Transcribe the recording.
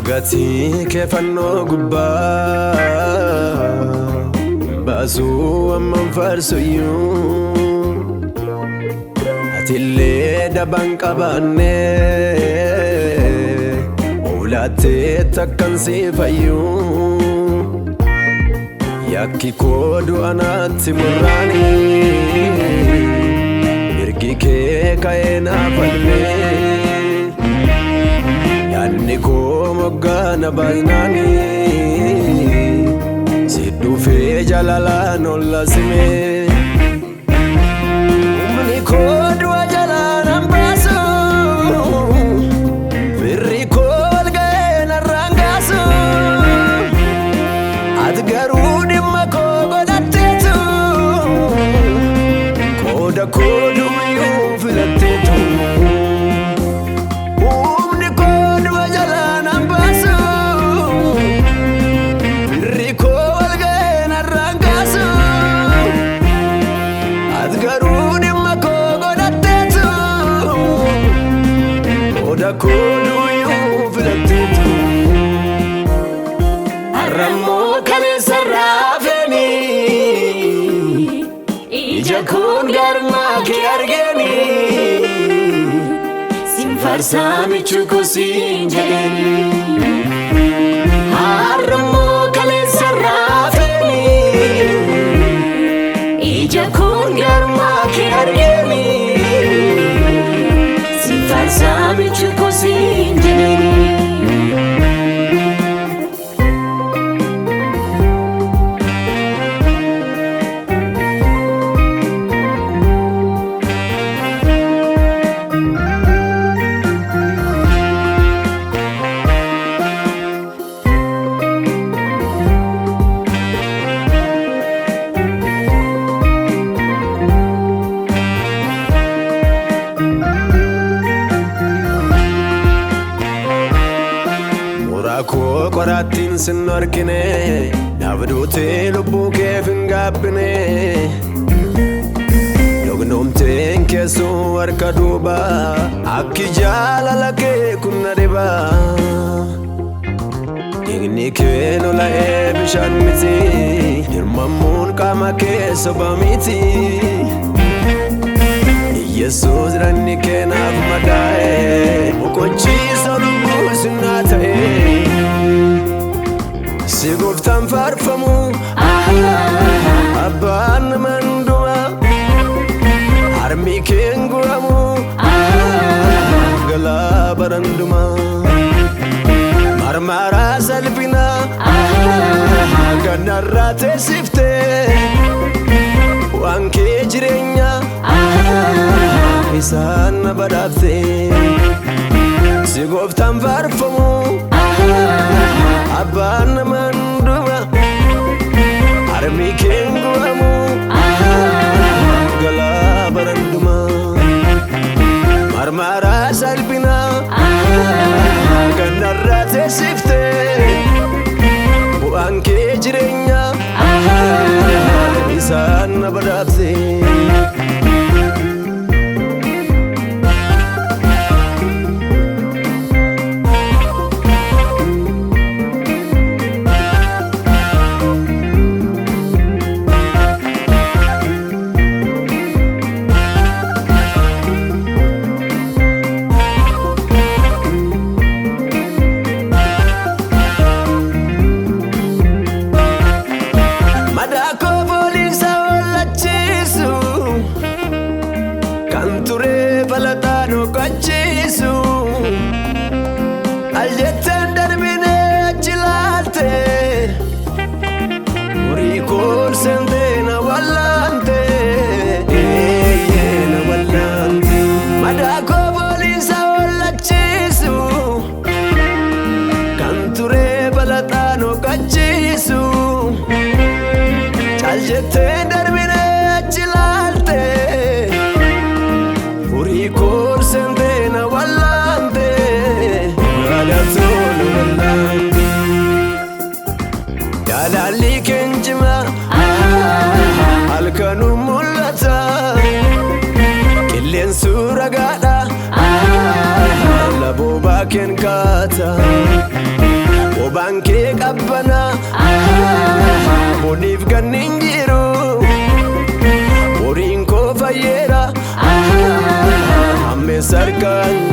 Gati kefanno gubba basu amman farsoyu atille daban qabanne ulate takkan sifayu yakki kodu anatti murani mirgi ke kaena falme Niko mogana bainani Siddu fe jalala nolla sime Niko dua jalana basu Firri kol gaena rangasu Adgaru dimma ko godattetu Koda kodu yu filattetu Kodu yu filattetu Arrammo kale sarrafeni Ija kun garma ke argeni Sin farsa michuko sin jaleni Arrammo kale sarrafeni Ija kun garma ke argeni Sin farsa michuko Ko qoratin sin arkine nabdote lubbu ke fingabne Lognomten kesu arka duba akki jalala ke kunna deba Digni ke no la ebishan miti dirmamun kama ke sobamiti Jesus ranni ke nafmadae ukonchi salubu sinatae Sigoftan farfamu Abban manduma Armi kenguramu Gala baranduma Marmara salpina Ganarra tesifte Wanke jirenya Isan badafte Sigoftan farfamu Abban manduma Armi kenguramu Gala baranduma Marmara salpina Ganarra tesifte Buanke jirenya Isan badafte chilalte Uri korsente na wallante Galatolu wallante Yalali kenjima Alkanu mulata Killen suragada Labo baken kata Obanke kabbana Bonif ganingiru Orin ko fayera Amme sarkan